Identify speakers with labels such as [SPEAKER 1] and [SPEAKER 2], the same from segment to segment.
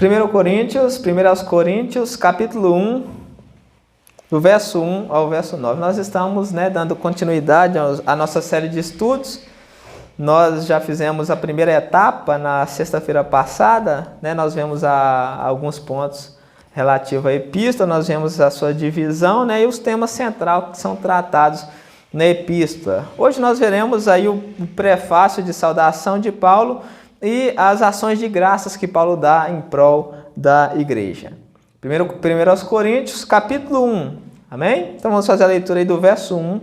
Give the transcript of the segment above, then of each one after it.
[SPEAKER 1] 1 Coríntios, capítulo 1, do verso 1 ao verso 9. Nós estamos, dando continuidade à nossa série de estudos. Nós já fizemos a primeira etapa na sexta-feira passada, Nós vemos alguns pontos relativos à epístola, nós vemos a sua divisão, e os temas centrais que são tratados na epístola. Hoje nós veremos aí o prefácio de saudação de Paulo e as ações de graças que Paulo dá em prol da igreja. 1 Coríntios, capítulo 1, amém? Então vamos fazer a leitura aí do verso 1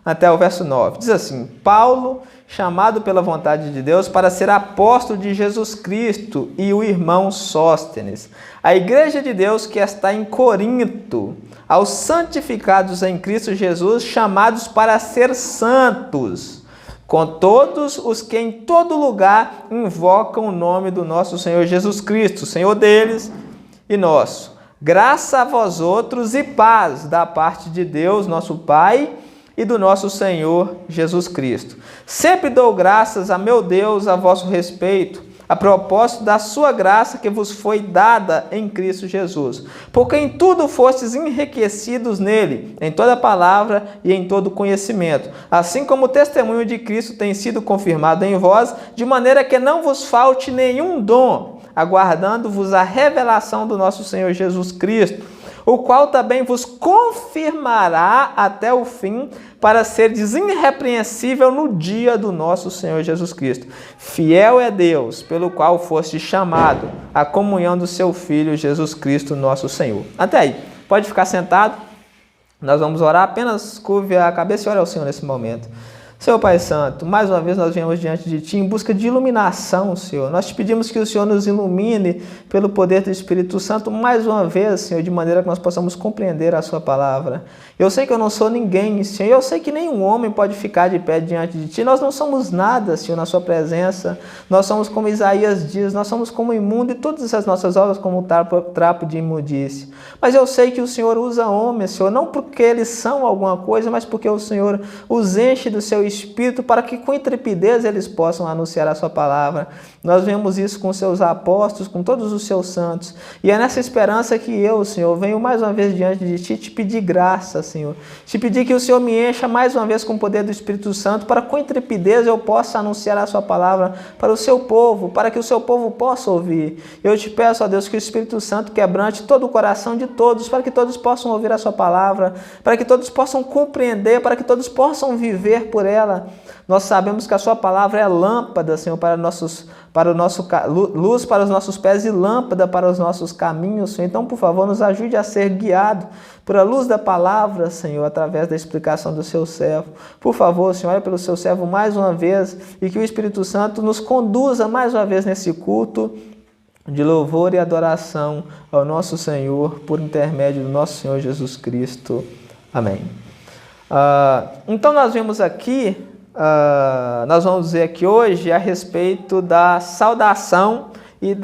[SPEAKER 1] até o verso 9. Diz assim: Paulo, chamado pela vontade de Deus para ser apóstolo de Jesus Cristo, e o irmão Sóstenes, a igreja de Deus que está em Corinto, aos santificados em Cristo Jesus, chamados para ser santos, com todos os que em todo lugar invocam o nome do nosso Senhor Jesus Cristo, Senhor deles e nosso. Graça a vós outros e paz da parte de Deus, nosso Pai, e do nosso Senhor Jesus Cristo. Sempre dou graças a meu Deus a vosso respeito, a propósito da sua graça que vos foi dada em Cristo Jesus, porque em tudo fostes enriquecidos nele, em toda palavra e em todo conhecimento, assim como o testemunho de Cristo tem sido confirmado em vós, de maneira que não vos falte nenhum dom, aguardando-vos a revelação do nosso Senhor Jesus Cristo, o qual também vos confirmará até o fim, para seres irrepreensível no dia do nosso Senhor Jesus Cristo. Fiel é Deus, pelo qual foste chamado à comunhão do seu Filho Jesus Cristo, nosso Senhor. Até aí, pode ficar sentado. Nós vamos orar, apenas curve a cabeça e ore ao Senhor nesse momento. Senhor Pai Santo, mais uma vez nós viemos diante de Ti em busca de iluminação, Senhor. Nós te pedimos que o Senhor nos ilumine pelo poder do Espírito Santo mais uma vez, Senhor, de maneira que nós possamos compreender a Sua palavra. Eu sei que eu não sou ninguém, Senhor. Eu sei que nenhum homem pode ficar de pé diante de Ti. Nós não somos nada, Senhor, na Sua presença. Nós somos como Isaías diz, nós somos como imundo e todas as nossas obras como trapo de imundície. Mas eu sei que o Senhor usa homens, Senhor, não porque eles são alguma coisa, mas porque o Senhor os enche do Seu Espírito para que com intrepidez eles possam anunciar a Sua palavra. Nós vemos isso com os Seus apóstolos, com todos os Seus santos. E é nessa esperança que eu, Senhor, venho mais uma vez diante de Ti te pedir graça, Senhor. Te pedir que o Senhor me encha mais uma vez com o poder do Espírito Santo para com intrepidez eu possa anunciar a Sua palavra para o Seu povo, para que o Seu povo possa ouvir. Eu te peço, ó Deus, que o Espírito Santo quebrante todo o coração de todos, para que todos possam ouvir a Sua palavra, para que todos possam compreender, para que todos possam viver por ela. Nós sabemos que a Sua palavra é lâmpada, Senhor, luz para os nossos pés e lâmpada para os nossos caminhos, Senhor. Então, por favor, nos ajude a ser guiado pela luz da palavra, Senhor, através da explicação do Seu servo. Por favor, Senhor, olha pelo Seu servo mais uma vez e que o Espírito Santo nos conduza mais uma vez nesse culto de louvor e adoração ao nosso Senhor, por intermédio do nosso Senhor Jesus Cristo. Amém. Então nós vimos aqui, nós vamos dizer aqui hoje a respeito da saudação e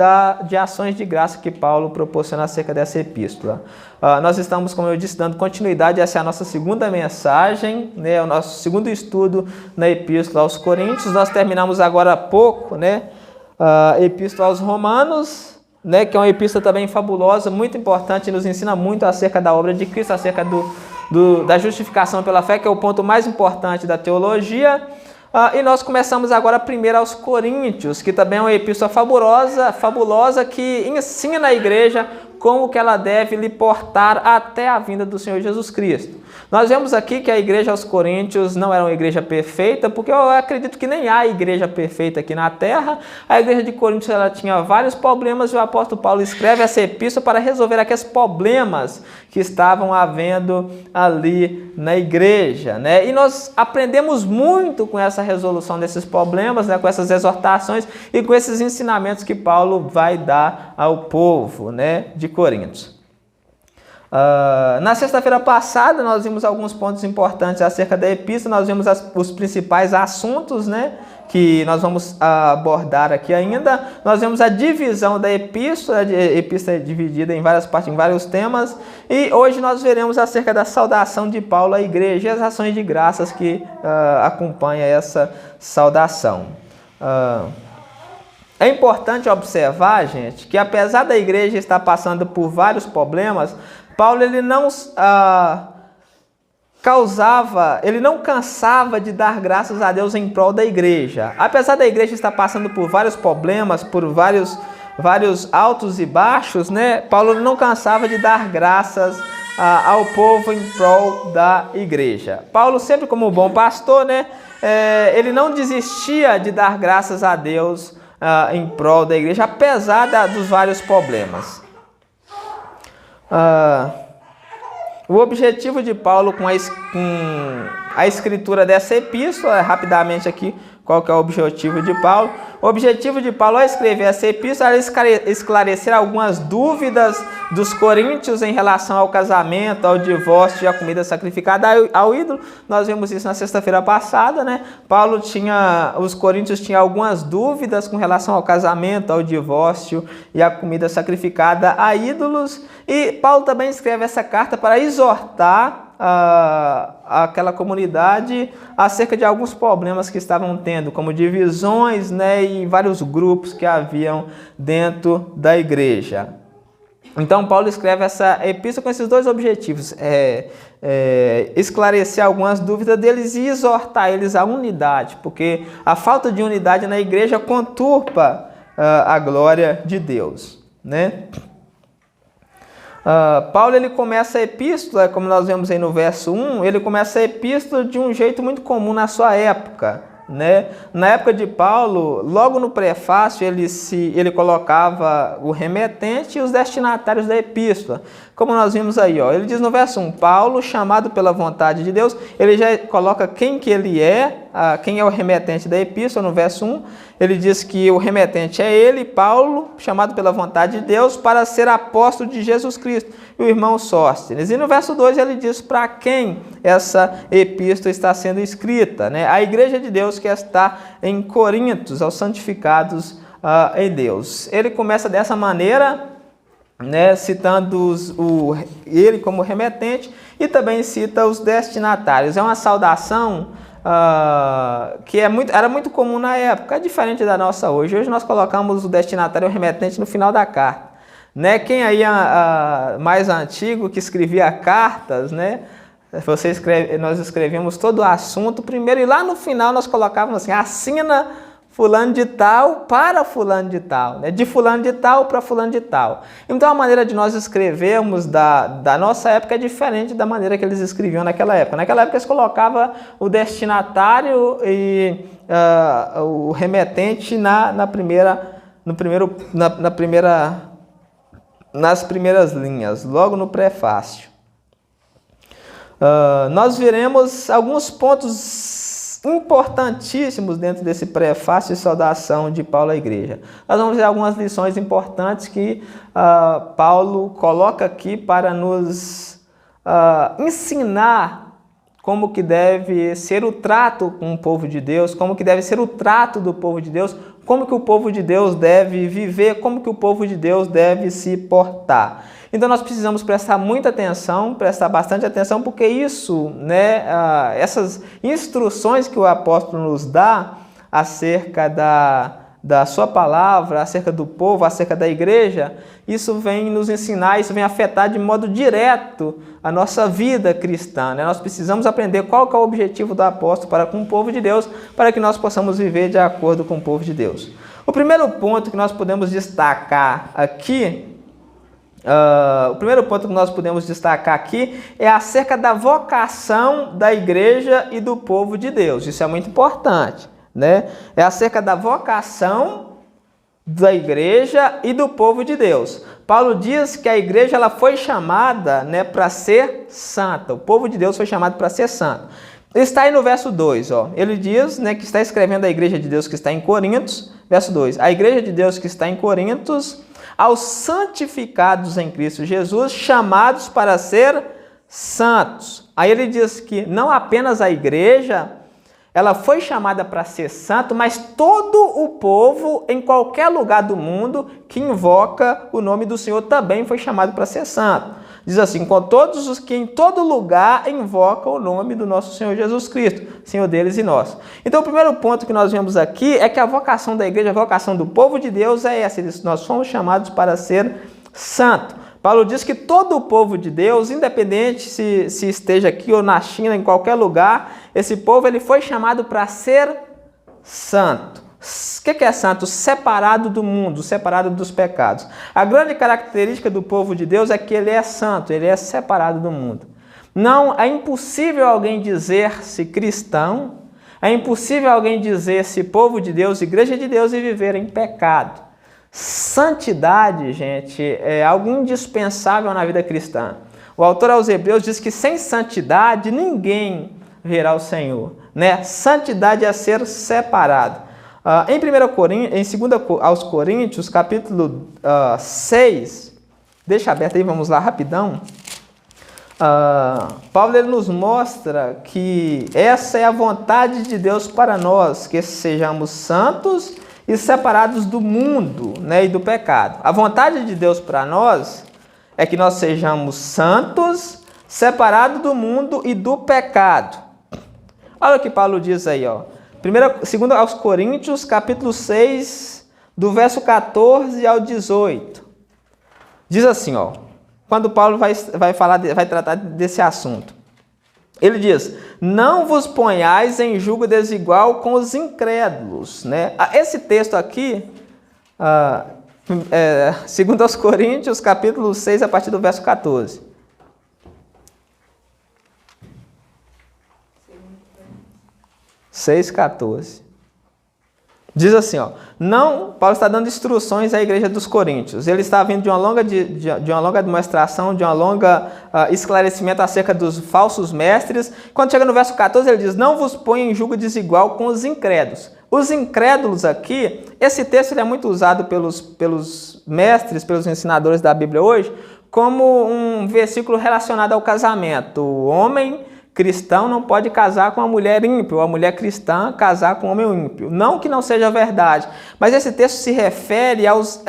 [SPEAKER 1] de ações de graça que Paulo proporciona acerca dessa epístola. Nós estamos, como eu disse, dando continuidade, essa é a nossa segunda mensagem, o nosso segundo estudo na epístola aos Coríntios. Nós terminamos agora há pouco, a epístola aos Romanos, que é uma epístola também fabulosa, muito importante, nos ensina muito acerca da obra de Cristo, acerca da justificação pela fé, que é o ponto mais importante da teologia. E nós começamos agora primeiro aos Coríntios, que também é uma epístola fabulosa que ensina a igreja como que ela deve lhe portar até a vinda do Senhor Jesus Cristo. Nós vemos aqui que a igreja aos Coríntios não era uma igreja perfeita, porque eu acredito que nem há igreja perfeita aqui na terra. A igreja de Coríntios ela tinha vários problemas e o apóstolo Paulo escreve essa epístola para resolver aqueles problemas que estavam havendo ali na igreja. E nós aprendemos muito com essa resolução desses problemas, com essas exortações e com esses ensinamentos que Paulo vai dar ao povo de Coríntios. Na sexta-feira passada nós vimos alguns pontos importantes acerca da epístola, nós vimos os principais assuntos que nós vamos abordar aqui ainda. Nós vemos a divisão da epístola, a epístola é dividida em várias partes, em vários temas, e hoje nós veremos acerca da saudação de Paulo à igreja e as ações de graças que acompanham essa saudação. A É importante observar, gente, que apesar da igreja estar passando por vários problemas, Paulo ele não cansava de dar graças a Deus em prol da igreja. Apesar da igreja estar passando por vários problemas, por vários altos e baixos, né? Paulo não cansava de dar graças ao povo em prol da igreja. Paulo, sempre como bom pastor, né? Ele não desistia de dar graças a Deus em prol da igreja, apesar dos vários problemas. O objetivo de Paulo com a escritura dessa epístola, rapidamente aqui, qual que é o objetivo de Paulo? O objetivo de Paulo ao escrever essa epístola era esclarecer algumas dúvidas dos coríntios em relação ao casamento, ao divórcio e à comida sacrificada ao ídolo. Nós vimos isso na sexta-feira passada, né? Os coríntios tinham algumas dúvidas com relação ao casamento, ao divórcio e à comida sacrificada a ídolos. E Paulo também escreve essa carta para exortar aquela comunidade acerca de alguns problemas que estavam tendo, como divisões, né, e vários grupos que haviam dentro da igreja. Então Paulo escreve essa epístola com esses dois objetivos, esclarecer algumas dúvidas deles e exortar eles à unidade, porque a falta de unidade na igreja conturpa a glória de Deus, né? Paulo ele começa a epístola, como nós vemos aí no verso 1, ele começa a epístola de um jeito muito comum na sua época, né? Na época de Paulo, logo no prefácio, ele colocava o remetente e os destinatários da epístola, como nós vimos aí, ó. Ele diz no verso 1, Paulo, chamado pela vontade de Deus, ele já coloca quem que ele é, quem é o remetente da epístola. No verso 1, ele diz que o remetente é ele, Paulo, chamado pela vontade de Deus, para ser apóstolo de Jesus Cristo, e o irmão Sóstenes. E no verso 2 ele diz para quem essa epístola está sendo escrita, né? A igreja de Deus que está em Corinto, aos santificados em Deus. Ele começa dessa maneira, né, citando ele como remetente e também cita os destinatários. É uma saudação que era muito comum na época, é diferente da nossa hoje. Hoje nós colocamos o destinatário e o remetente no final da carta, né? Quem aí mais antigo que escrevia cartas, né? Nós escrevíamos todo o assunto primeiro e lá no final nós colocávamos assim, assina fulano de tal para fulano de tal, né? De fulano de tal para fulano de tal. Então a maneira de nós escrevermos da nossa época é diferente da maneira que eles escreviam naquela época. Naquela época eles colocavam o destinatário e o remetente nas primeiras linhas, logo no prefácio. Nós veremos alguns pontos importantíssimos dentro desse prefácio e saudação de Paulo à igreja. Nós vamos ver algumas lições importantes que Paulo coloca aqui para nos ensinar como que deve ser o trato com o povo de Deus, como que deve ser o trato do povo de Deus, como que o povo de Deus deve viver, como que o povo de Deus deve se portar. Então nós precisamos prestar muita atenção, prestar bastante atenção, porque isso, né, essas instruções que o apóstolo nos dá acerca da sua palavra, acerca do povo, acerca da igreja, isso vem nos ensinar, isso vem afetar de modo direto a nossa vida cristã, né? Nós precisamos aprender qual que é o objetivo do apóstolo para com o povo de Deus, para que nós possamos viver de acordo com o povo de Deus. O primeiro ponto que nós podemos destacar aqui, é acerca da vocação da igreja e do povo de Deus. Isso é muito importante, né? É acerca da vocação da igreja e do povo de Deus. Paulo diz que a igreja ela foi chamada, né, para ser santa. O povo de Deus foi chamado para ser santo. Está aí no verso 2, ó. Ele diz, né, que está escrevendo a igreja de Deus que está em Corintos. Verso 2. A igreja de Deus que está em Corintos, aos santificados em Cristo Jesus, chamados para ser santos. Aí ele diz que não apenas a igreja, ela foi chamada para ser santo, mas todo o povo, em qualquer lugar do mundo, que invoca o nome do Senhor, também foi chamado para ser santo. Diz assim: com todos os que em todo lugar invocam o nome do nosso Senhor Jesus Cristo, Senhor deles e nosso. Então, o primeiro ponto que nós vemos aqui é que a vocação da igreja, a vocação do povo de Deus é essa: nós somos chamados para ser santo. Paulo diz que todo o povo de Deus, independente se esteja aqui ou na China, em qualquer lugar, esse povo ele foi chamado para ser santo. O que é santo? Separado do mundo, separado dos pecados. A grande característica do povo de Deus é que ele é santo, ele é separado do mundo. Não, é impossível alguém dizer-se cristão, é impossível alguém dizer-se povo de Deus, igreja de Deus e viver em pecado. Santidade, gente, é algo indispensável na vida cristã. O autor aos Hebreus diz que sem santidade ninguém verá o Senhor, né? Santidade é ser separado. Em 2 aos Coríntios, capítulo 6, deixa aberto aí, vamos lá rapidão. Paulo ele nos mostra que essa é a vontade de Deus para nós, que sejamos santos e separados do mundo, né, e do pecado. A vontade de Deus para nós é que nós sejamos santos, separados do mundo e do pecado. Olha o que Paulo diz aí, ó. 2 aos Coríntios, capítulo 6, do verso 14 ao 18. Diz assim, ó, quando Paulo vai tratar desse assunto. Ele diz: não vos ponhais em julgo desigual com os incrédulos, né? Esse texto aqui, 2 aos Coríntios, capítulo 6, a partir do verso 14. Diz assim, ó, não, Paulo está dando instruções à igreja dos Coríntios. Ele está vindo de uma longa demonstração, de uma longa esclarecimento acerca dos falsos mestres. Quando chega no verso 14, ele diz: não vos ponha em julgo desigual com os incrédulos. Os incrédulos aqui, esse texto ele é muito usado pelos mestres, pelos ensinadores da Bíblia hoje, como um versículo relacionado ao casamento. O homem cristão não pode casar com uma mulher ímpia, ou a mulher cristã casar com um homem ímpio. Não que não seja verdade, mas esse texto se refere aos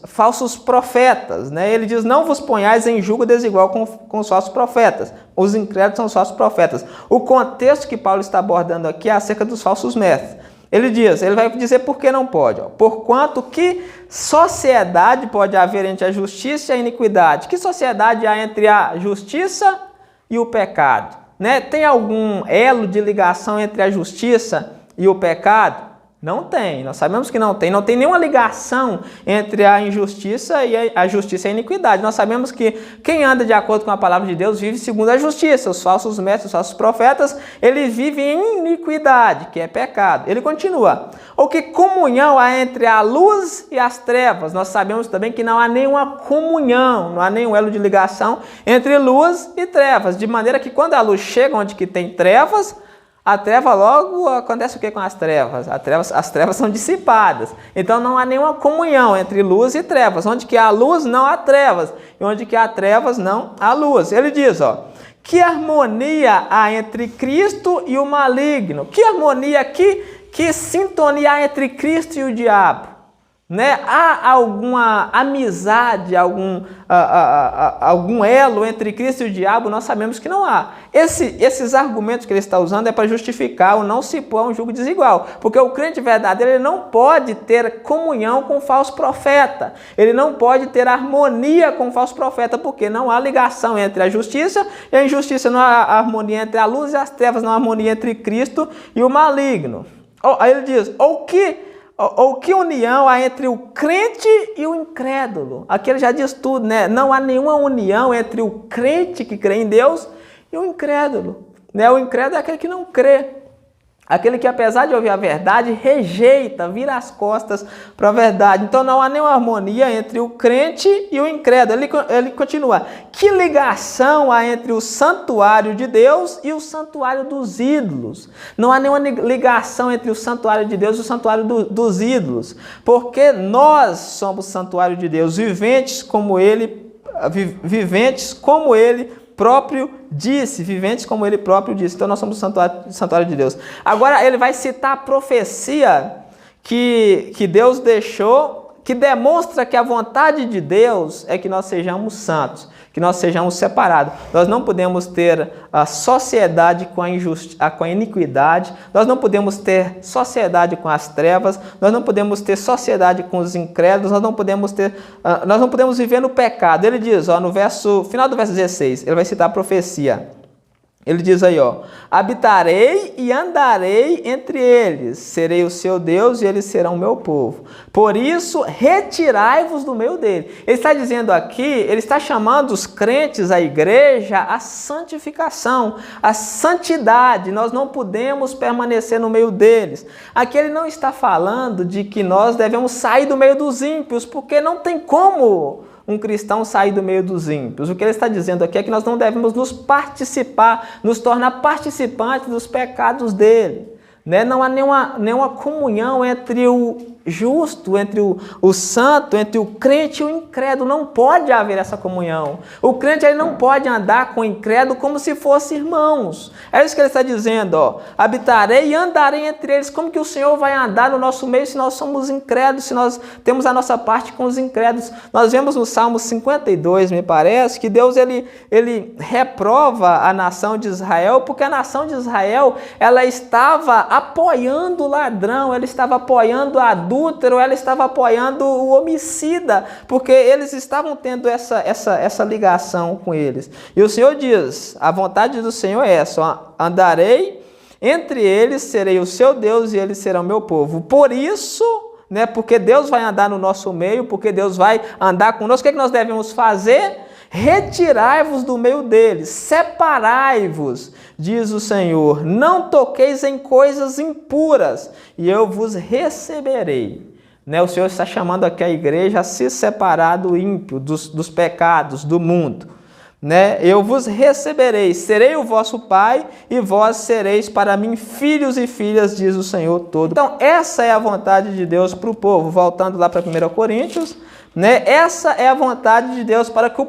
[SPEAKER 1] falsos profetas, né? Ele diz: não vos ponhais em julgo desigual com os falsos profetas. Os incrédulos são os falsos profetas. O contexto que Paulo está abordando aqui é acerca dos falsos mestres. Ele vai dizer por que não pode. Ó. Porquanto que sociedade pode haver entre a justiça e a iniquidade? Que sociedade há entre a justiça e o pecado, né? Tem algum elo de ligação entre a justiça e o pecado? Não tem, nós sabemos que não tem. Não tem nenhuma ligação entre a injustiça e a justiça e a iniquidade. Nós sabemos que quem anda de acordo com a palavra de Deus vive segundo a justiça. Os falsos mestres, os falsos profetas, eles vivem em iniquidade, que é pecado. Ele continua: ou que comunhão há entre a luz e as trevas? Nós sabemos também que não há nenhuma comunhão, não há nenhum elo de ligação entre luz e trevas. De maneira que quando a luz chega onde que tem trevas, a treva logo acontece o que com as trevas? As trevas são dissipadas. Então não há nenhuma comunhão entre luz e trevas. Onde que há luz, não há trevas. E onde que há trevas, não há luz. Ele diz, ó, que harmonia há entre Cristo e o maligno? Que harmonia, que sintonia há entre Cristo e o diabo? Né? Há alguma amizade, algum elo entre Cristo e o diabo? Nós sabemos que não há. Esses argumentos que ele está usando é para justificar o não se pôr a um julgo desigual. Porque o crente verdadeiro ele não pode ter comunhão com o falso profeta. Ele não pode ter harmonia com o falso profeta, porque não há ligação entre a justiça e a injustiça. Não há harmonia entre a luz e as trevas, não há harmonia entre Cristo e o maligno. Aí ele diz, ou que união há entre o crente e o incrédulo? Aqui ele já diz tudo, né? Não há nenhuma união entre o crente que crê em Deus e o incrédulo. Né? O incrédulo é aquele que não crê. Aquele que, apesar de ouvir a verdade, rejeita, vira as costas para a verdade. Então não há nenhuma harmonia entre o crente e o incrédulo. Ele continua. Que ligação há entre o santuário de Deus e o santuário dos ídolos? Não há nenhuma ligação entre o santuário de Deus e o santuário dos ídolos. Porque nós somos santuário de Deus, viventes como ele próprio disse, viventes como ele próprio disse. Então nós somos o santuário de Deus. Agora ele vai citar a profecia que Deus deixou, que demonstra que a vontade de Deus é que nós sejamos santos, que nós sejamos separados. Nós não podemos ter a sociedade com a iniquidade, nós não podemos ter sociedade com as trevas, nós não podemos ter sociedade com os incrédulos, nós não podemos viver no pecado. Ele diz, ó, no final do verso 16, ele vai citar a profecia. Ele diz aí, ó, habitarei e andarei entre eles, serei o seu Deus e eles serão o meu povo. Por isso, retirai-vos do meio dele. Ele está dizendo aqui, ele está chamando os crentes, a igreja, à santificação, à santidade. Nós não podemos permanecer no meio deles. Aqui ele não está falando de que nós devemos sair do meio dos ímpios, porque não tem como um cristão sair do meio dos ímpios. O que ele está dizendo aqui é que nós não devemos nos tornar participantes dos pecados dele. Né? Não há nenhuma comunhão entre o justo, entre o santo, entre o crente e o incrédulo. Não pode haver essa comunhão. O crente ele não pode andar com o incrédulo como se fossem irmãos. É isso que ele está dizendo. Ó. Habitarei e andarei entre eles. Como que o Senhor vai andar no nosso meio se nós somos incrédulos, se nós temos a nossa parte com os incrédulos? Nós vemos no Salmo 52, me parece, que Deus ele reprova a nação de Israel, porque a nação de Israel ela estava apoiando o ladrão, ela estava apoiando o adúltero, ela estava apoiando o homicida, porque eles estavam tendo essa ligação com eles. E o Senhor diz, a vontade do Senhor é essa, ó, andarei entre eles, serei o seu Deus e eles serão meu povo. Por isso, né, porque Deus vai andar no nosso meio, porque Deus vai andar conosco, o que nós devemos fazer? Retirai-vos do meio deles, separai-vos, diz o Senhor, não toqueis em coisas impuras, e eu vos receberei. Né? O Senhor está chamando aqui a igreja a se separar do ímpio, dos pecados, do mundo. Né? Eu vos receberei, serei o vosso pai, e vós sereis para mim filhos e filhas, diz o Senhor todo. Então, essa é a vontade de Deus para o povo. Voltando lá para 1 Coríntios, né? Essa é a vontade de Deus para que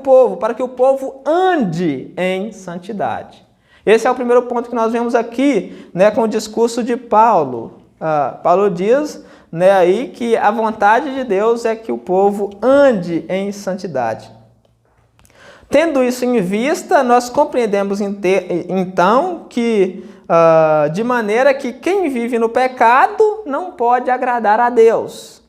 [SPEAKER 1] o povo ande em santidade. Esse é o primeiro ponto que nós vemos aqui, né, com o discurso de Paulo. Paulo diz, né, aí que a vontade de Deus é que o povo ande em santidade. Tendo isso em vista, nós compreendemos então que, de maneira que quem vive no pecado não pode agradar a Deus.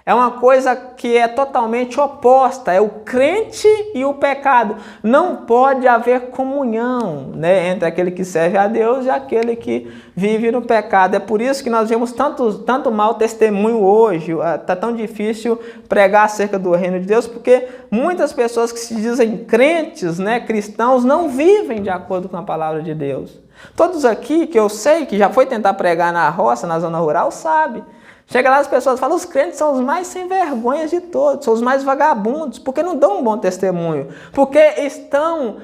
[SPEAKER 1] É uma coisa que é totalmente oposta, é o crente e o pecado. Não pode haver comunhão, né, entre aquele que serve a Deus e aquele que vive no pecado. É por isso que nós vemos tanto mau testemunho hoje. Está tão difícil pregar acerca do reino de Deus, porque muitas pessoas que se dizem crentes, né, cristãos, não vivem de acordo com a palavra de Deus. Todos aqui que eu sei que já foi tentar pregar na roça, na zona rural, sabem. Chega lá as pessoas falam, os crentes são os mais sem vergonha de todos, são os mais vagabundos, porque não dão um bom testemunho, porque estão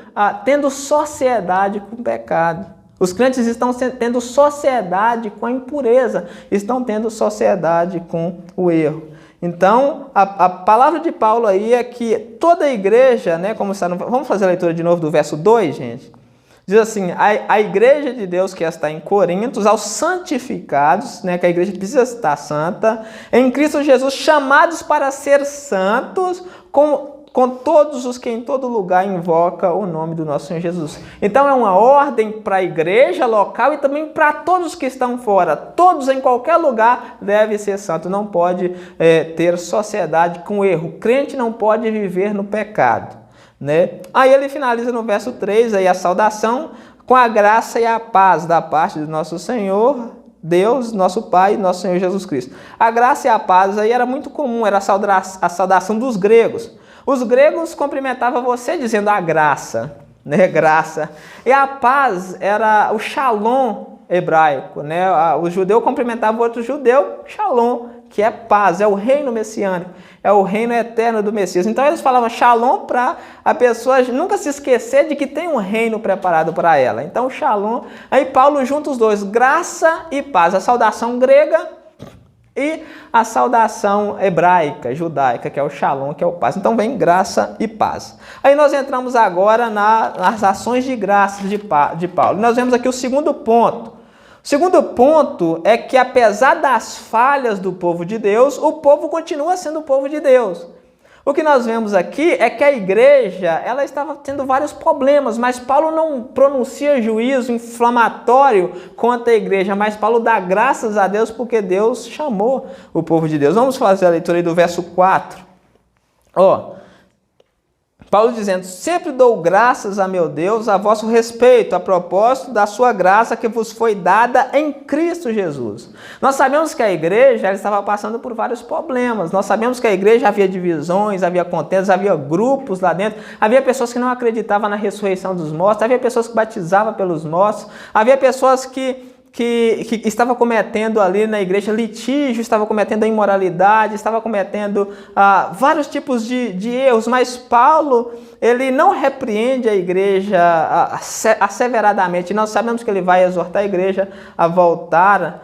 [SPEAKER 1] tendo sociedade com o pecado. Os crentes estão tendo sociedade com a impureza, estão tendo sociedade com o erro. Então, a palavra de Paulo aí é que toda a igreja, né, como está vamos fazer a leitura de novo do verso 2, gente? Diz assim, a igreja de Deus que está em Corinto, aos santificados, né, que a igreja precisa estar santa, em Cristo Jesus, chamados para ser santos, com todos os que em todo lugar invocam o nome do nosso Senhor Jesus. Então é uma ordem para a igreja local e também para todos que estão fora. Todos em qualquer lugar devem ser santos. Não pode ter sociedade com erro. O crente não pode viver no pecado. Né? Aí ele finaliza no verso 3, aí a saudação, com a graça e a paz da parte do nosso Senhor, Deus, nosso Pai e nosso Senhor Jesus Cristo. A graça e a paz aí era muito comum, era a saudação dos gregos. Os gregos cumprimentavam você dizendo a graça, né? Graça. E a paz era o shalom hebraico, né? O judeu cumprimentava o outro judeu, shalom, que é paz, é o reino messiânico, é o reino eterno do Messias. Então eles falavam shalom para a pessoa nunca se esquecer de que tem um reino preparado para ela. Então shalom, aí Paulo junta os dois, graça e paz, a saudação grega e a saudação hebraica, judaica, que é o shalom, que é o paz. Então vem graça e paz. Aí nós entramos agora nas ações de graça de Paulo. Nós vemos aqui o segundo ponto. O segundo ponto é que, apesar das falhas do povo de Deus, o povo continua sendo o povo de Deus. O que nós vemos aqui é que a igreja ela estava tendo vários problemas, mas Paulo não pronuncia juízo inflamatório contra a igreja, mas Paulo dá graças a Deus porque Deus chamou o povo de Deus. Vamos fazer a leitura aí do verso 4. Paulo dizendo: sempre dou graças a meu Deus a vosso respeito, a propósito da sua graça que vos foi dada em Cristo Jesus. Nós sabemos que a igreja ela estava passando por vários problemas. Nós sabemos que a igreja havia divisões, havia contendas, havia grupos lá dentro. Havia pessoas que não acreditavam na ressurreição dos mortos, havia pessoas que batizavam pelos mortos, havia pessoas que estava cometendo ali na igreja litígio, estava cometendo imoralidade, estava cometendo vários tipos de erros, mas Paulo, ele não repreende a igreja asseveradamente. Nós sabemos que ele vai exortar a igreja a voltar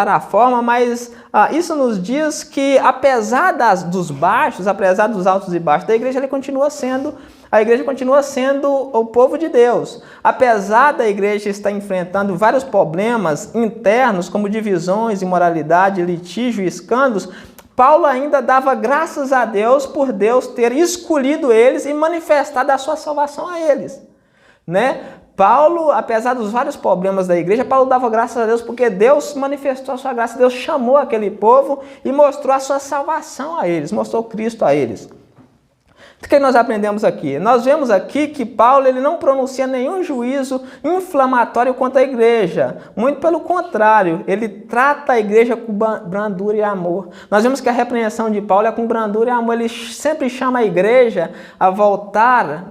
[SPEAKER 1] à forma, mas isso nos diz que, apesar dos baixos, apesar dos altos e baixos da igreja, a igreja continua sendo o povo de Deus. Apesar da igreja estar enfrentando vários problemas internos, como divisões, imoralidade, litígio e escândalos, Paulo ainda dava graças a Deus por Deus ter escolhido eles e manifestado a sua salvação a eles, né? Paulo, apesar dos vários problemas da igreja, Paulo dava graças a Deus porque Deus manifestou a sua graça, Deus chamou aquele povo e mostrou a sua salvação a eles, mostrou Cristo a eles. O que nós aprendemos aqui? Nós vemos aqui que Paulo ele não pronuncia nenhum juízo inflamatório contra a igreja. Muito pelo contrário, ele trata a igreja com brandura e amor. Nós vemos que a repreensão de Paulo é com brandura e amor. Ele sempre chama a igreja a voltar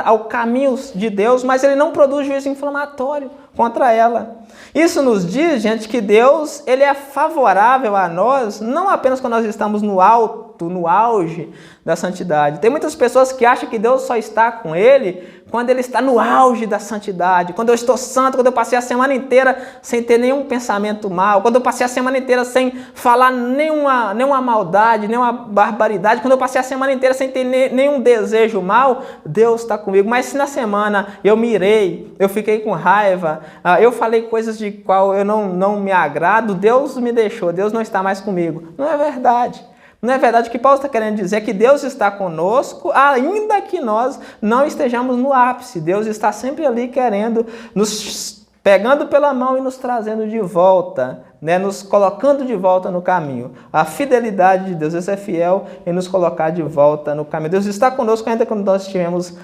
[SPEAKER 1] ao caminho de Deus, mas ele não produz juízo inflamatório contra ela. Isso nos diz, gente, que Deus ele é favorável a nós, não apenas quando nós estamos no auge da santidade. Tem muitas pessoas que acham que Deus só está com ele quando ele está no auge da santidade, quando eu estou santo, quando eu passei a semana inteira sem ter nenhum pensamento mal, quando eu passei a semana inteira sem falar nenhuma maldade, nenhuma barbaridade, quando eu passei a semana inteira sem ter nenhum desejo mal, Deus está comigo. Mas se na semana eu me irei, eu fiquei com raiva, eu falei coisas de qual eu não me agrado, Deus me deixou, Deus não está mais comigo. Não é verdade. Não é verdade. O que Paulo está querendo dizer é que Deus está conosco, ainda que nós não estejamos no ápice. Deus está sempre ali querendo, nos pegando pela mão e nos trazendo de volta, né? Nos colocando de volta no caminho. A fidelidade de Deus, Deus é fiel em nos colocar de volta no caminho. Deus está conosco ainda quando nós estivemos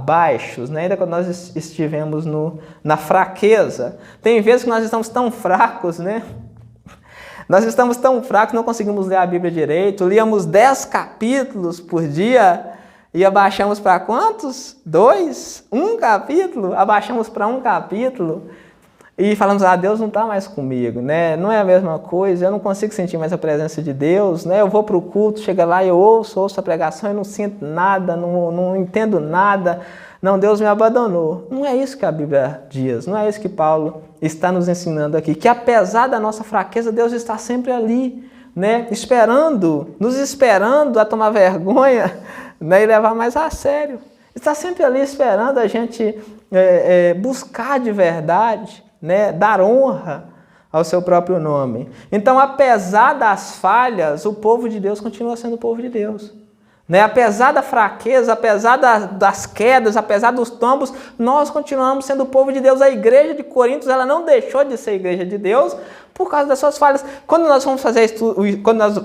[SPEAKER 1] baixos, né? Ainda quando nós estivemos na fraqueza. Tem vezes que nós estamos tão fracos, né? Nós estamos tão fracos, não conseguimos ler a Bíblia direito, líamos 10 capítulos por dia e abaixamos para quantos? 2? 1 capítulo? Abaixamos para 1 capítulo e falamos, Deus não está mais comigo, né? Não é a mesma coisa, eu não consigo sentir mais a presença de Deus, né? Eu vou para o culto, chega lá, eu ouço a pregação e não sinto nada, não entendo nada. Não, Deus me abandonou. Não é isso que a Bíblia diz, não é isso que Paulo está nos ensinando aqui, que apesar da nossa fraqueza, Deus está sempre ali, né? Nos esperando a tomar vergonha, né? E levar mais a sério. Está sempre ali esperando a gente buscar de verdade, né? Dar honra ao seu próprio nome. Então, apesar das falhas, o povo de Deus continua sendo o povo de Deus. Né? Apesar da fraqueza, apesar das quedas, apesar dos tombos, nós continuamos sendo o povo de Deus. A igreja de Corinto, ela não deixou de ser igreja de Deus por causa das suas falhas. Quando nós vamos fazer quando nós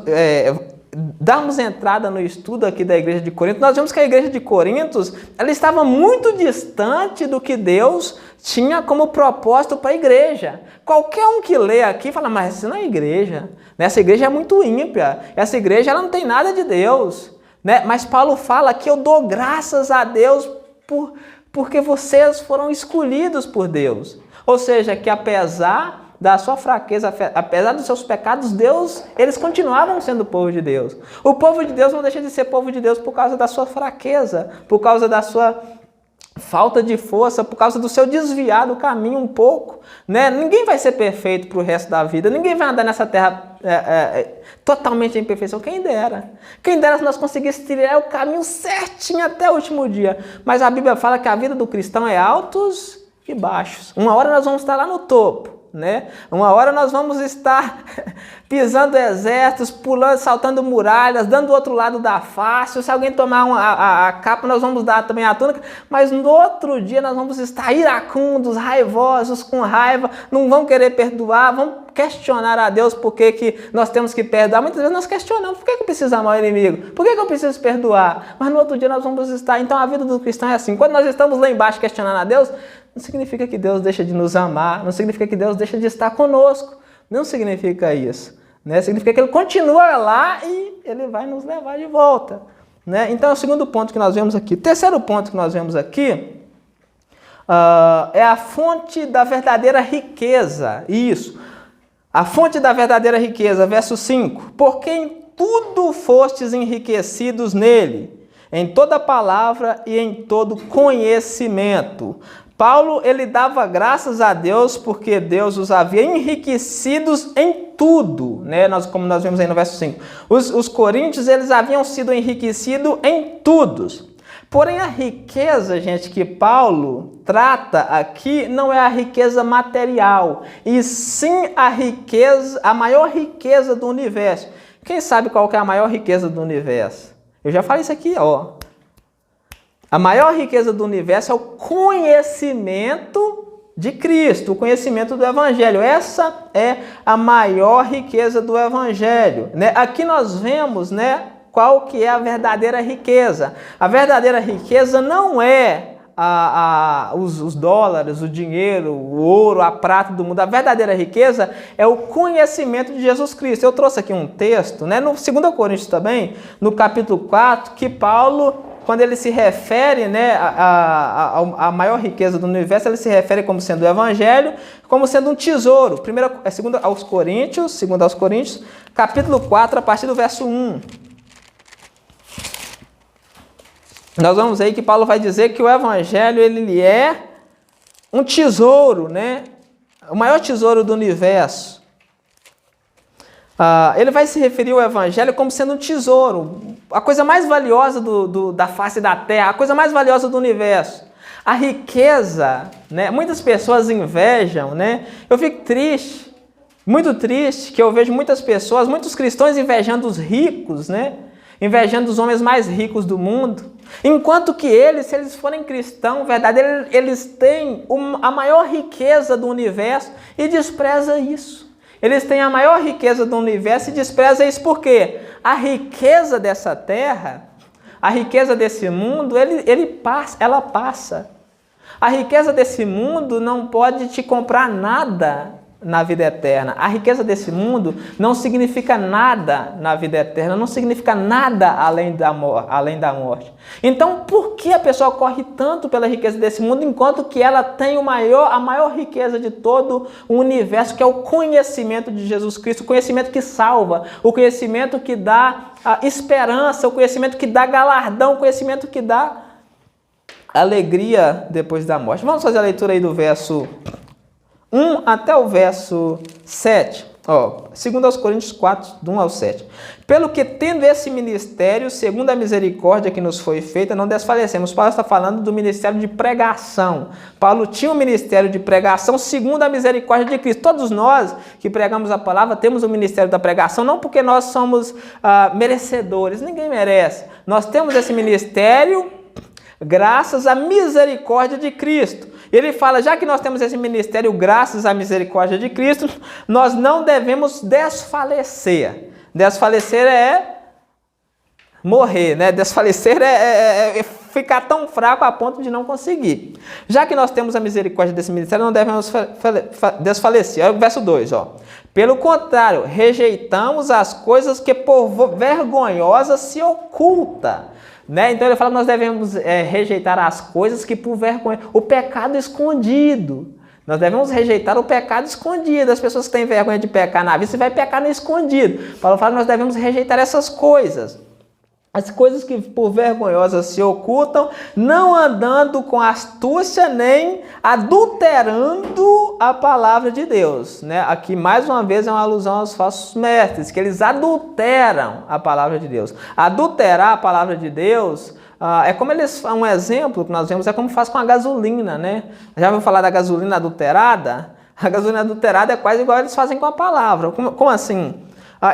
[SPEAKER 1] darmos entrada no estudo aqui da igreja de Corinto, nós vemos que a igreja de Corinto, ela estava muito distante do que Deus tinha como propósito para a igreja. Qualquer um que lê aqui fala, mas isso não é igreja. Essa igreja é muito ímpia. Essa igreja ela não tem nada de Deus. Né? Mas Paulo fala que eu dou graças a Deus porque vocês foram escolhidos por Deus. Ou seja, que apesar da sua fraqueza, apesar dos seus pecados, eles continuavam sendo o povo de Deus. O povo de Deus não deixa de ser povo de Deus por causa da sua fraqueza, por causa da sua falta de força, por causa do seu desviar do caminho um pouco, né? Ninguém vai ser perfeito para o resto da vida, ninguém vai andar nessa terra totalmente em perfeição, quem dera se nós conseguíssemos trilhar o caminho certinho até o último dia, mas a Bíblia fala que a vida do cristão é altos e baixos. Uma hora nós vamos estar lá no topo, né? Uma hora nós vamos estar pisando exércitos, pulando, saltando muralhas, dando o outro lado da face. Se alguém tomar a capa, nós vamos dar também a túnica. Mas no outro dia nós vamos estar iracundos, raivosos, com raiva, não vão querer perdoar, vão questionar a Deus por que nós temos que perdoar. Muitas vezes nós questionamos, por que eu preciso amar o inimigo? Por que eu preciso perdoar? Mas no outro dia nós vamos estar. Então a vida do cristão é assim. Quando nós estamos lá embaixo questionando a Deus, não significa que Deus deixa de nos amar, não significa que Deus deixa de estar conosco. Não significa isso. Né? Significa que Ele continua lá e Ele vai nos levar de volta. Né? Então é o segundo ponto que nós vemos aqui. O terceiro ponto que nós vemos aqui é a fonte da verdadeira riqueza. Isso. A fonte da verdadeira riqueza, verso 5. Porque em tudo fostes enriquecidos nele, em toda palavra e em todo conhecimento. Paulo, ele dava graças a Deus porque Deus os havia enriquecidos em tudo, né? Como nós vemos aí no verso 5. Os coríntios, eles haviam sido enriquecidos em tudo. Porém, a riqueza, gente, que Paulo trata aqui não é a riqueza material, e sim a maior riqueza do universo. Quem sabe qual que é a maior riqueza do universo? Eu já falei isso aqui, ó. A maior riqueza do universo é o conhecimento de Cristo, o conhecimento do Evangelho. Essa é a maior riqueza do Evangelho. Né? Aqui nós vemos, né, qual que é a verdadeira riqueza. A verdadeira riqueza não é os dólares, o dinheiro, o ouro, a prata do mundo. A verdadeira riqueza é o conhecimento de Jesus Cristo. Eu trouxe aqui um texto, né, no 2 Coríntios também, no capítulo 4, que Paulo, quando ele se refere, né, a maior riqueza do universo, ele se refere como sendo o Evangelho, como sendo um tesouro. Primeiro, 2 Coríntios, capítulo 4, a partir do verso 1. Nós vamos aí que Paulo vai dizer que o Evangelho ele é um tesouro, né? O maior tesouro do universo. Ele vai se referir ao Evangelho como sendo um tesouro, a coisa mais valiosa da face da terra, a coisa mais valiosa do universo. A riqueza, né? Muitas pessoas invejam, né? Eu fico triste, muito triste, que eu vejo muitas pessoas, muitos cristãos invejando os ricos, né? Invejando os homens mais ricos do mundo. Enquanto que eles, se eles forem cristãos verdadeiros, eles têm a maior riqueza do universo e despreza isso. Eles têm a maior riqueza do universo e despreza isso porque a riqueza dessa terra, a riqueza desse mundo, ela passa. A riqueza desse mundo não pode te comprar nada na vida eterna. A riqueza desse mundo não significa nada na vida eterna, não significa nada além da morte. Então, por que a pessoa corre tanto pela riqueza desse mundo, enquanto que ela tem a maior riqueza de todo o universo, que é o conhecimento de Jesus Cristo, o conhecimento que salva, o conhecimento que dá esperança, o conhecimento que dá galardão, o conhecimento que dá alegria depois da morte. Vamos fazer a leitura aí do verso 1 até o verso 7, 2 Coríntios 4, do 1 ao 7. Pelo que, tendo esse ministério, segundo a misericórdia que nos foi feita, não desfalecemos. Paulo está falando do ministério de pregação. Paulo tinha um ministério de pregação segundo a misericórdia de Cristo. Todos nós que pregamos a palavra temos o ministério da pregação, não porque nós somos merecedores, ninguém merece. Nós temos esse ministério graças à misericórdia de Cristo. Ele fala, já que nós temos esse ministério graças à misericórdia de Cristo, nós não devemos desfalecer. Desfalecer é morrer, né? Desfalecer é ficar tão fraco a ponto de não conseguir. Já que nós temos a misericórdia desse ministério, não devemos desfalecer. Olha o verso 2, Pelo contrário, rejeitamos as coisas que por vergonhosas se oculta. Né? Então ele fala que nós devemos rejeitar as coisas que por vergonha, o pecado escondido. Nós devemos rejeitar o pecado escondido. As pessoas que têm vergonha de pecar na vida, você vai pecar no escondido. Paulo fala que nós devemos rejeitar essas coisas. As coisas que por vergonhosas se ocultam, não andando com astúcia nem adulterando a palavra de Deus. Né? Aqui, mais uma vez, é uma alusão aos falsos mestres, que eles adulteram a palavra de Deus. Adulterar a palavra de Deus é como um exemplo que nós vemos, é como faz com a gasolina, né? Já ouviu falar da gasolina adulterada? A gasolina adulterada é quase igual eles fazem com a palavra. Como assim?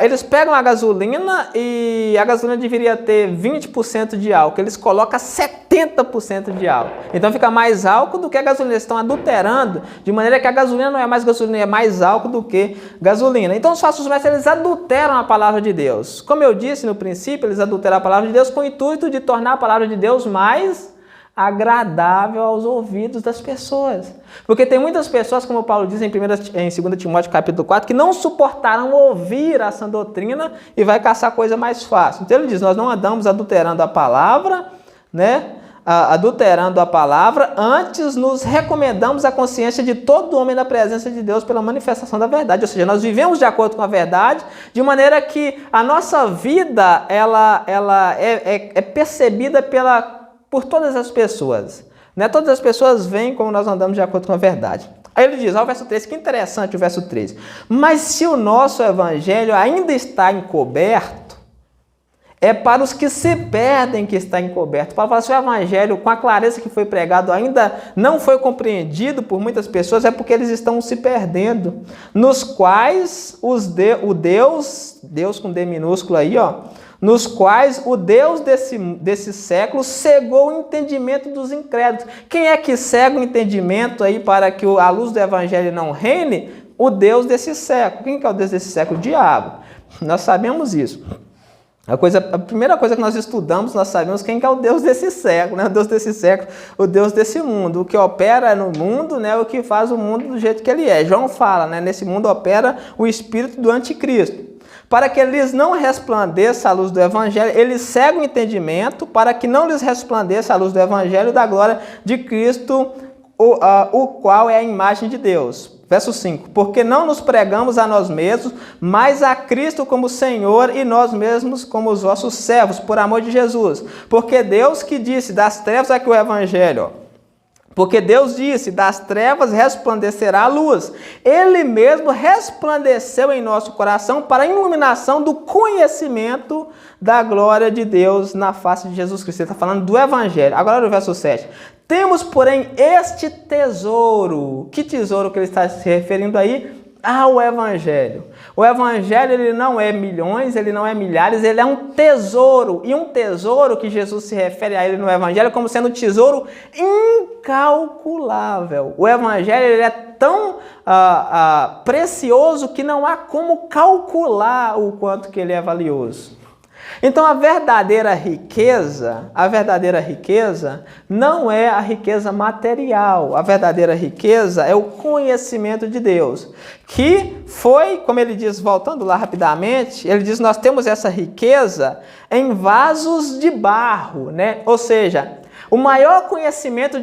[SPEAKER 1] Eles pegam a gasolina e a gasolina deveria ter 20% de álcool. Eles colocam 70% de álcool. Então fica mais álcool do que a gasolina. Eles estão adulterando, de maneira que a gasolina não é mais gasolina, é mais álcool do que gasolina. Então os falsos mestres, eles adulteram a palavra de Deus. Como eu disse no princípio, eles adulteram a palavra de Deus com o intuito de tornar a palavra de Deus mais agradável aos ouvidos das pessoas. Porque tem muitas pessoas, como Paulo diz em 2 Timóteo capítulo 4, que não suportaram ouvir a sã doutrina e vai caçar coisa mais fácil. Então ele diz, nós não andamos adulterando a palavra, né? Adulterando a palavra, antes nos recomendamos a consciência de todo homem na presença de Deus pela manifestação da verdade. Ou seja, nós vivemos de acordo com a verdade, de maneira que a nossa vida ela é percebida por todas as pessoas. Né? Todas as pessoas veem como nós andamos de acordo com a verdade. Aí ele diz, o verso 3, que interessante o verso 3. Mas se o nosso evangelho ainda está encoberto, é para os que se perdem que está encoberto. Para falar, se o evangelho, com a clareza que foi pregado, ainda não foi compreendido por muitas pessoas, é porque eles estão se perdendo. Nos quais Deus com D minúsculo aí, nos quais o Deus desse século cegou o entendimento dos incrédulos. Quem é que cega o entendimento aí para que a luz do evangelho não reine? O Deus desse século. Quem que é o Deus desse século? O diabo. Nós sabemos isso. A primeira coisa que nós estudamos, nós sabemos quem que é o Deus desse século, né? O Deus desse século, o Deus desse mundo. O que opera no mundo, né? O que faz o mundo do jeito que ele é. João fala, né? Nesse mundo opera o espírito do anticristo. Para que lhes não resplandeça a luz do evangelho, eles cegam o entendimento, para que não lhes resplandeça a luz do evangelho da glória de Cristo, o qual é a imagem de Deus. Verso 5, porque não nos pregamos a nós mesmos, mas a Cristo como Senhor e nós mesmos como os vossos servos, por amor de Jesus. Porque Deus que disse, das trevas aqui o evangelho, porque Deus disse, das trevas resplandecerá a luz. Ele mesmo resplandeceu em nosso coração para a iluminação do conhecimento da glória de Deus na face de Jesus Cristo. Ele está falando do evangelho. Agora no verso 7. Temos, porém, este tesouro. Que tesouro que ele está se referindo aí? Ao evangelho. O evangelho, ele não é milhões, ele não é milhares, ele é um tesouro. E um tesouro que Jesus se refere a ele no evangelho como sendo um tesouro incalculável. O evangelho, ele é tão precioso que não há como calcular o quanto que ele é valioso. Então a verdadeira riqueza não é a riqueza material. A verdadeira riqueza é o conhecimento de Deus, que foi, como ele diz, voltando lá rapidamente, ele diz, nós temos essa riqueza em vasos de barro, né? Ou seja, o maior conhecimento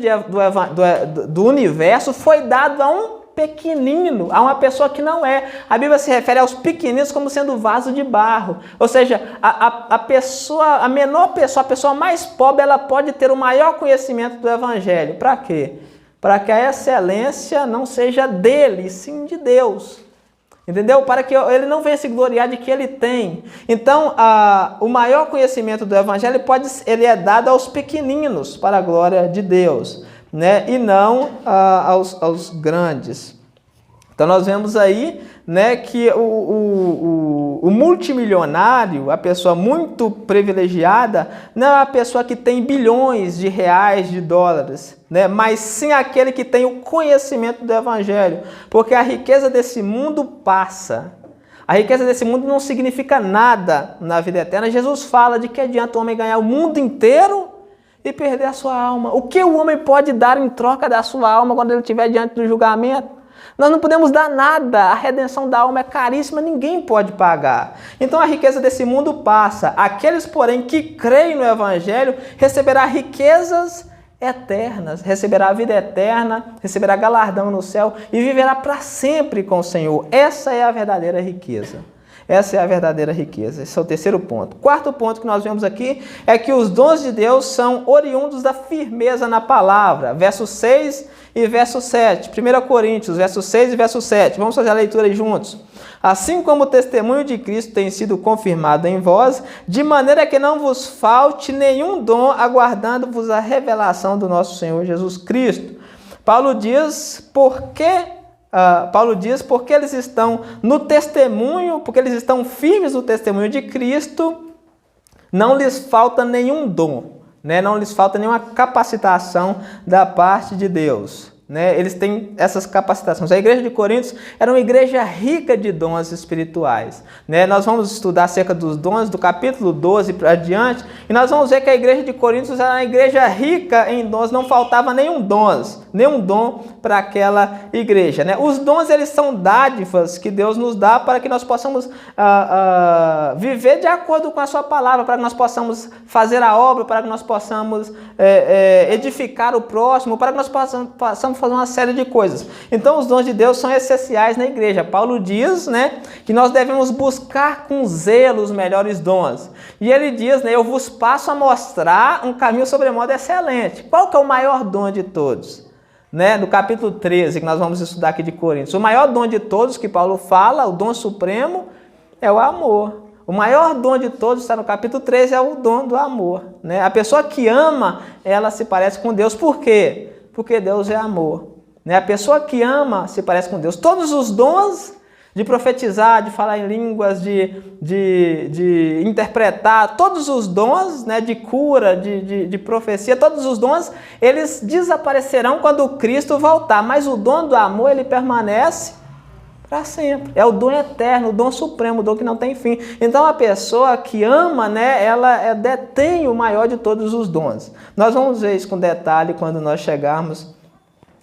[SPEAKER 1] do universo foi dado a um pequenino, a uma pessoa que não é. A Bíblia se refere aos pequeninos como sendo vaso de barro. Ou seja, a menor pessoa, a pessoa mais pobre, ela pode ter o maior conhecimento do evangelho. Para quê? Para que a excelência não seja dele, sim de Deus. Entendeu? Para que ele não venha se gloriar de que ele tem. Então, o maior conhecimento do evangelho ele é dado aos pequeninos, para a glória de Deus, né? E não aos grandes. Então nós vemos aí, né, que o multimilionário, a pessoa muito privilegiada, não é a pessoa que tem bilhões de reais, de dólares, né, mas sim aquele que tem o conhecimento do evangelho, porque a riqueza desse mundo passa. A riqueza desse mundo não significa nada na vida eterna. Jesus fala de que adianta o homem ganhar o mundo inteiro e perder a sua alma. O que o homem pode dar em troca da sua alma quando ele estiver diante do julgamento? Nós não podemos dar nada. A redenção da alma é caríssima, ninguém pode pagar. Então a riqueza desse mundo passa. Aqueles, porém, que creem no evangelho receberá riquezas eternas, receberá a vida eterna, receberá galardão no céu e viverá para sempre com o Senhor. Essa é a verdadeira riqueza. Essa é a verdadeira riqueza. Esse é o terceiro ponto. Quarto ponto que nós vemos aqui é que os dons de Deus são oriundos da firmeza na palavra. Verso 6 e verso 7. 1 Coríntios, verso 6 e verso 7. Vamos fazer a leitura aí juntos. assim como o testemunho de Cristo tem sido confirmado em vós, de maneira que não vos falte nenhum dom, aguardando-vos a revelação do nosso Senhor Jesus Cristo. Paulo diz porque eles estão no testemunho, porque eles estão firmes no testemunho de Cristo, não lhes falta nenhum dom, né? Não lhes falta nenhuma capacitação da parte de Deus. Né? Eles têm essas capacitações. A igreja de Coríntios era uma igreja rica de dons espirituais. Né? Nós vamos estudar acerca dos dons do capítulo 12 para adiante, e nós vamos ver que a igreja de Coríntios era uma igreja rica em dons, não faltava nenhum dom para aquela igreja. Né? Os dons, eles são dádivas que Deus nos dá para que nós possamos viver de acordo com a sua palavra, para que nós possamos fazer a obra, para que nós possamos edificar o próximo, para que nós possamos fazer uma série de coisas. Então, os dons de Deus são essenciais na igreja. Paulo diz, né, que nós devemos buscar com zelo os melhores dons. E ele diz, né, eu vos passo a mostrar um caminho sobremodo excelente. Qual que é o maior dom de todos? Né, no capítulo 13, que nós vamos estudar aqui de Coríntios. O maior dom de todos que Paulo fala, o dom supremo, é o amor. O maior dom de todos, está no capítulo 13, é o dom do amor. Né? A pessoa que ama, ela se parece com Deus. Por quê? Porque Deus é amor. Né? A pessoa que ama se parece com Deus. Todos os dons de profetizar, de falar em línguas, de interpretar, todos os dons, né, de cura, de profecia, todos os dons, eles desaparecerão quando Cristo voltar. Mas o dom do amor, ele permanece para sempre. É o dom eterno, o dom supremo, o dom que não tem fim. Então a pessoa que ama, né, ela detém o maior de todos os dons. Nós vamos ver isso com detalhe quando nós chegarmos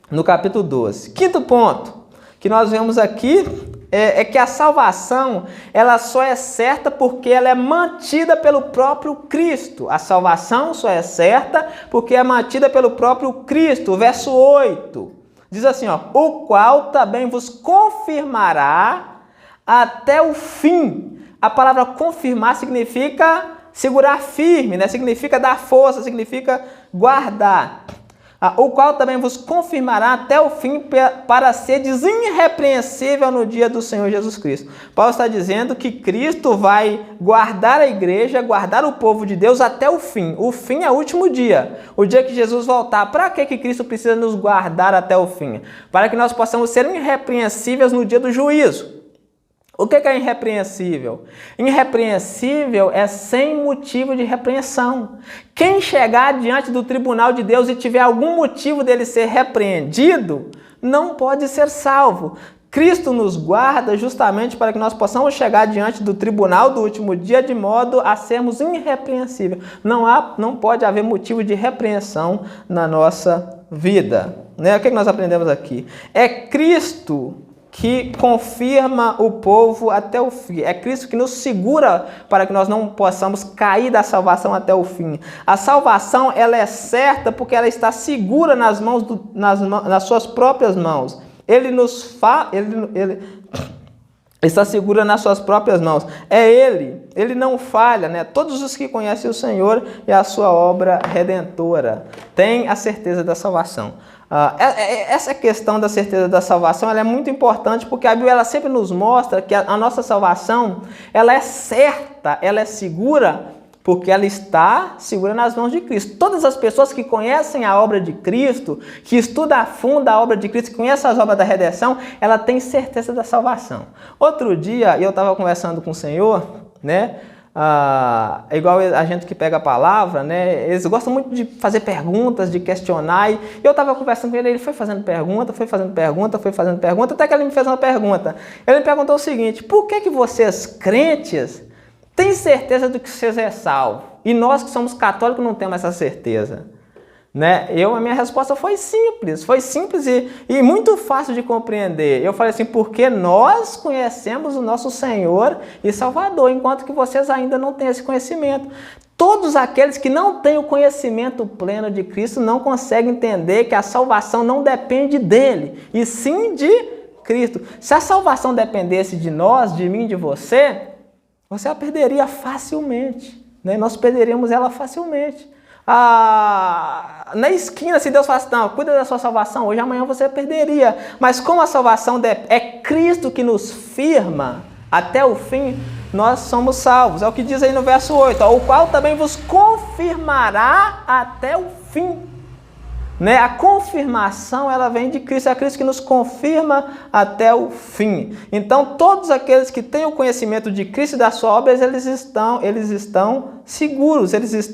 [SPEAKER 1] no capítulo 12. Quinto ponto que nós vemos aqui é que a salvação, ela só é certa porque ela é mantida pelo próprio Cristo. A salvação só é certa porque é mantida pelo próprio Cristo. O verso 8 diz assim, ó, o qual também vos confirmará até o fim. A palavra confirmar significa segurar firme, né? Significa dar força, significa guardar. O qual também vos confirmará até o fim para seres irrepreensível no dia do Senhor Jesus Cristo. Paulo está dizendo que Cristo vai guardar a igreja, guardar o povo de Deus até o fim. O fim é o último dia, o dia que Jesus voltar. Para que Cristo precisa nos guardar até o fim? Para que nós possamos ser irrepreensíveis no dia do juízo. O que é irrepreensível? Irrepreensível é sem motivo de repreensão. Quem chegar diante do tribunal de Deus e tiver algum motivo dele ser repreendido, não pode ser salvo. Cristo nos guarda justamente para que nós possamos chegar diante do tribunal do último dia de modo a sermos irrepreensíveis. Não pode haver motivo de repreensão na nossa vida. Né? O que nós aprendemos aqui? É Cristo que confirma o povo até o fim. É Cristo que nos segura para que nós não possamos cair da salvação até o fim. A salvação, ela é certa porque ela está segura nas suas próprias mãos. Ele está segura nas suas próprias mãos. É Ele não falha, né? Todos os que conhecem o Senhor e a sua obra redentora têm a certeza da salvação. Essa questão da certeza da salvação, ela é muito importante porque a Bíblia ela sempre nos mostra que a nossa salvação, ela é certa, ela é segura, porque ela está segura nas mãos de Cristo. Todas as pessoas que conhecem a obra de Cristo, que estudam a fundo a obra de Cristo, que conhecem as obras da redenção, ela tem certeza da salvação. Outro dia, eu estava conversando com o Senhor, né? É igual a gente que pega a palavra, né? Eles gostam muito de fazer perguntas, de questionar. E eu estava conversando com ele foi fazendo pergunta, até que ele me fez uma pergunta. Ele me perguntou o seguinte: por que vocês, crentes, têm certeza do que vocês é salvo? E nós que somos católicos não temos essa certeza? Né? A minha resposta foi simples e muito fácil de compreender. Eu falei assim, porque nós conhecemos o nosso Senhor e Salvador, enquanto que vocês ainda não têm esse conhecimento. Todos aqueles que não têm o conhecimento pleno de Cristo não conseguem entender que a salvação não depende dele, e sim de Cristo. Se a salvação dependesse de nós, de mim, de você a perderia facilmente, né? Nós perderíamos ela facilmente. Na esquina, se Deus falasse, não, cuida da sua salvação, hoje, amanhã você perderia. Mas como a salvação é Cristo que nos firma, Até o fim, nós somos salvos. É o que diz aí no verso 8, ó, o qual também vos confirmará até o fim. Né? A confirmação, ela vem de Cristo, é Cristo que nos confirma até o fim. Então, todos aqueles que têm o conhecimento de Cristo e da sua obra, eles estão seguros, eles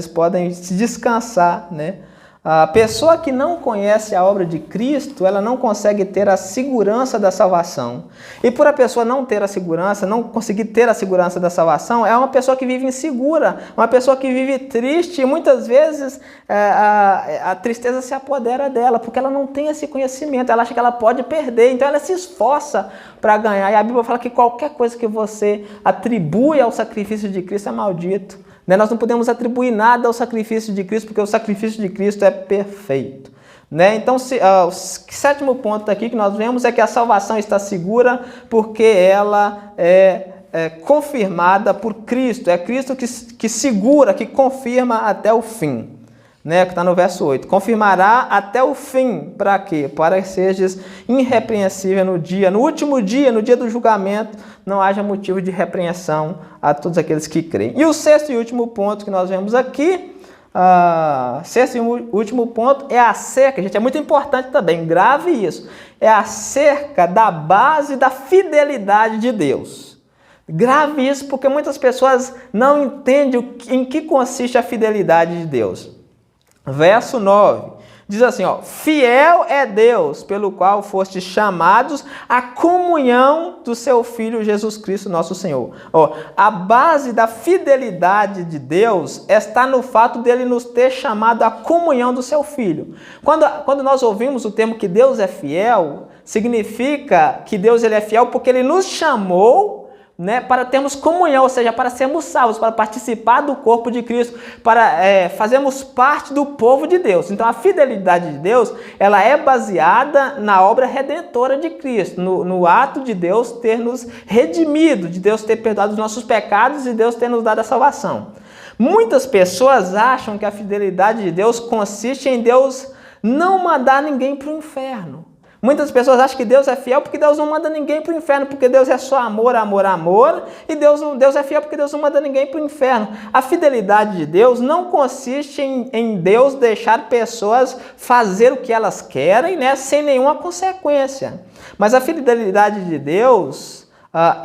[SPEAKER 1] podem se descansar, né? A pessoa que não conhece a obra de Cristo, ela não consegue ter a segurança da salvação. E por a pessoa não ter a segurança, não conseguir ter a segurança da salvação, é uma pessoa que vive insegura, uma pessoa que vive triste, e muitas vezes a tristeza se apodera dela, porque ela não tem esse conhecimento, ela acha que ela pode perder, então ela se esforça para ganhar. E a Bíblia fala que qualquer coisa que você atribui ao sacrifício de Cristo é maldito. Nós não podemos atribuir nada ao sacrifício de Cristo, porque o sacrifício de Cristo é perfeito. Então, o sétimo ponto aqui que nós vemos é que a salvação está segura porque ela é confirmada por Cristo. É Cristo que segura, que confirma até o fim. Que está no verso 8. Confirmará até o fim. Para quê? Para que sejas irrepreensível no último dia, no dia do julgamento, não haja motivo de repreensão a todos aqueles que creem. E o sexto e último ponto que nós vemos aqui, sexto e último ponto é acerca, gente, é muito importante também, grave isso, é acerca da base da fidelidade de Deus. Grave isso porque muitas pessoas não entendem em que consiste a fidelidade de Deus. Verso 9, diz assim, ó, fiel é Deus, pelo qual fostes chamados à comunhão do seu Filho Jesus Cristo, nosso Senhor. Ó, a base da fidelidade de Deus está no fato dele nos ter chamado à comunhão do seu Filho. Quando nós ouvimos o termo que Deus é fiel, significa que Deus ele é fiel porque ele nos chamou, para termos comunhão, ou seja, para sermos salvos, para participar do corpo de Cristo, para fazermos parte do povo de Deus. Então, a fidelidade de Deus, ela é baseada na obra redentora de Cristo, no ato de Deus ter nos redimido, de Deus ter perdoado os nossos pecados e Deus ter nos dado a salvação. Muitas pessoas acham que a fidelidade de Deus consiste em Deus não mandar ninguém para o inferno. Muitas pessoas acham que Deus é fiel porque Deus não manda ninguém para o inferno, porque Deus é só amor, amor, amor, e Deus é fiel porque Deus não manda ninguém para o inferno. A fidelidade de Deus não consiste em Deus deixar pessoas fazer o que elas querem, sem nenhuma consequência. Mas a fidelidade de Deus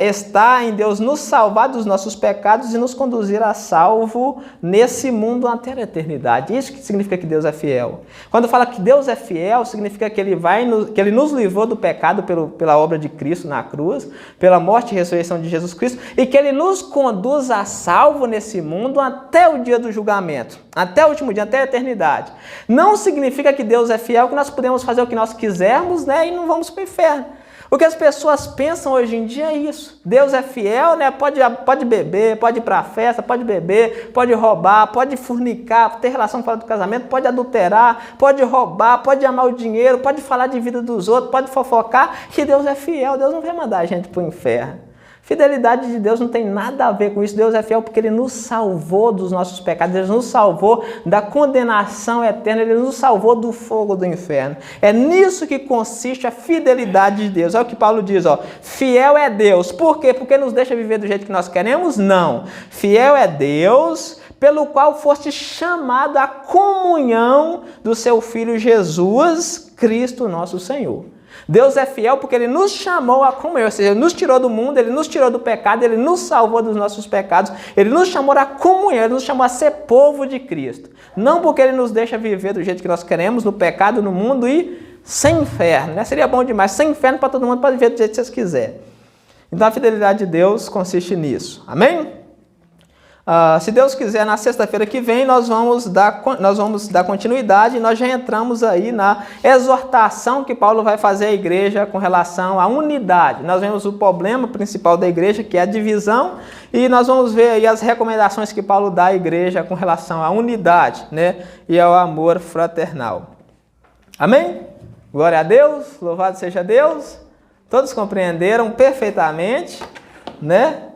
[SPEAKER 1] está em Deus nos salvar dos nossos pecados e nos conduzir a salvo nesse mundo até a eternidade. Isso que significa que Deus é fiel. Quando fala que Deus é fiel, significa que Ele nos livrou do pecado pela obra de Cristo na cruz, pela morte e ressurreição de Jesus Cristo, e que Ele nos conduz a salvo nesse mundo até o dia do julgamento, até o último dia, até a eternidade. Não significa que Deus é fiel, que nós podemos fazer o que nós quisermos, e não vamos para o inferno. O que as pessoas pensam hoje em dia é isso. Deus é fiel, pode beber, pode ir para a festa, pode beber, pode roubar, pode fornicar, ter relação fora do casamento, pode adulterar, pode roubar, pode amar o dinheiro, pode falar de vida dos outros, pode fofocar, que Deus é fiel, Deus não vai mandar a gente para o inferno. Fidelidade de Deus não tem nada a ver com isso. Deus é fiel porque Ele nos salvou dos nossos pecados, Ele nos salvou da condenação eterna, Ele nos salvou do fogo do inferno. É nisso que consiste a fidelidade de Deus. Olha o que Paulo diz, ó, fiel é Deus. Por quê? Porque nos deixa viver do jeito que nós queremos? Não. Fiel é Deus, pelo qual foste chamado à comunhão do seu Filho Jesus Cristo, nosso Senhor. Deus é fiel porque Ele nos chamou a comunhão, ou seja, Ele nos tirou do mundo, Ele nos tirou do pecado, Ele nos salvou dos nossos pecados, Ele nos chamou a comunhão, Ele nos chamou a ser povo de Cristo. Não porque Ele nos deixa viver do jeito que nós queremos, no pecado, no mundo e sem inferno. Seria bom demais, sem inferno para todo mundo, pode viver do jeito que vocês quiserem. Então a fidelidade de Deus consiste nisso. Amém? Se Deus quiser, na sexta-feira que vem, nós vamos dar continuidade e nós já entramos aí na exortação que Paulo vai fazer à igreja com relação à unidade. Nós vemos o problema principal da igreja, que é a divisão, e nós vamos ver aí as recomendações que Paulo dá à igreja com relação à unidade, e ao amor fraternal. Amém? Glória a Deus, louvado seja Deus. Todos compreenderam perfeitamente,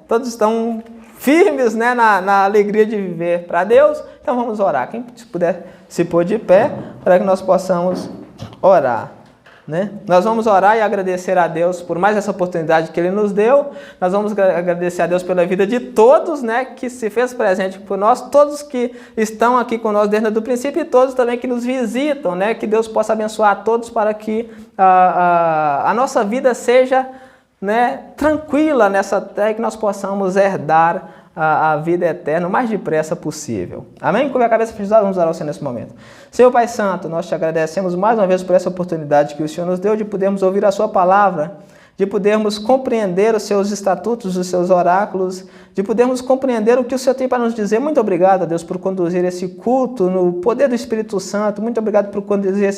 [SPEAKER 1] Todos estão firmes, na alegria de viver para Deus. Então vamos orar. Quem puder se pôr de pé para que nós possamos orar. né? Nós vamos orar e agradecer a Deus por mais essa oportunidade que Ele nos deu. Nós vamos agradecer a Deus pela vida de todos, né, que se fez presente por nós, todos que estão aqui conosco desde o princípio e todos também que nos visitam, né? Que Deus possa abençoar a todos para que a nossa vida seja, né, tranquila nessa terra, que nós possamos herdar a vida eterna o mais depressa possível. Amém? Curva a cabeça, vamos orar ao Senhor nesse momento. Senhor Pai Santo, nós te agradecemos mais uma vez por essa oportunidade que o Senhor nos deu de podermos ouvir a sua palavra, de podermos compreender os seus estatutos, os seus oráculos, de podermos compreender o que o Senhor tem para nos dizer. Muito obrigado, Deus, por conduzir esse culto no poder do Espírito Santo. Muito obrigado por conduzir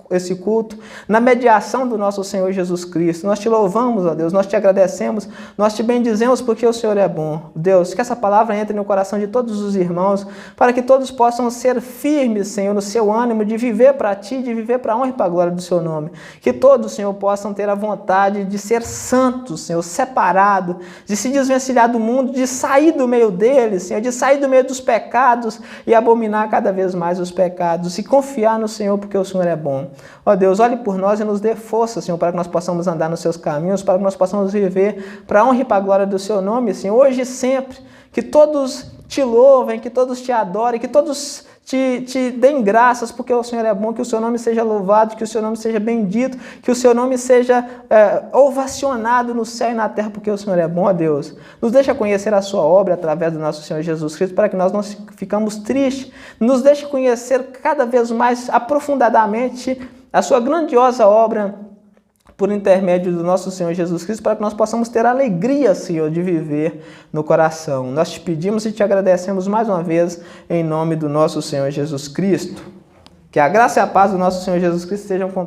[SPEAKER 1] esse culto na mediação do nosso Senhor Jesus Cristo. Nós te louvamos, ó Deus, nós te agradecemos, nós te bendizemos porque o Senhor é bom. Deus, que essa palavra entre no coração de todos os irmãos, para que todos possam ser firmes, Senhor, no seu ânimo de viver para Ti, de viver para a honra e para a glória do Seu nome. Que todos, Senhor, possam ter a vontade de ser santos, Senhor, separado, de se desvencilhar do mundo, de sair do meio deles, Senhor, de sair do meio dos pecados e abominar cada vez mais os pecados e confiar no Senhor porque o Senhor é bom. Ó Deus, olhe por nós e nos dê força, Senhor, para que nós possamos andar nos seus caminhos, para que nós possamos viver para a honra e para a glória do seu nome, Senhor, hoje e sempre. Que todos te louvem, que todos te adorem, que todos te deem graças, porque o Senhor é bom, que o seu nome seja louvado, que o seu nome seja bendito, que o seu nome seja ovacionado no céu e na terra, porque o Senhor é bom, ó Deus. Nos deixa conhecer a sua obra através do nosso Senhor Jesus Cristo, para que nós não ficamos tristes. Nos deixe conhecer cada vez mais aprofundadamente a sua grandiosa obra por intermédio do nosso Senhor Jesus Cristo, para que nós possamos ter a alegria, Senhor, de viver no coração. Nós te pedimos e te agradecemos mais uma vez, em nome do nosso Senhor Jesus Cristo. Que a graça e a paz do nosso Senhor Jesus Cristo estejam com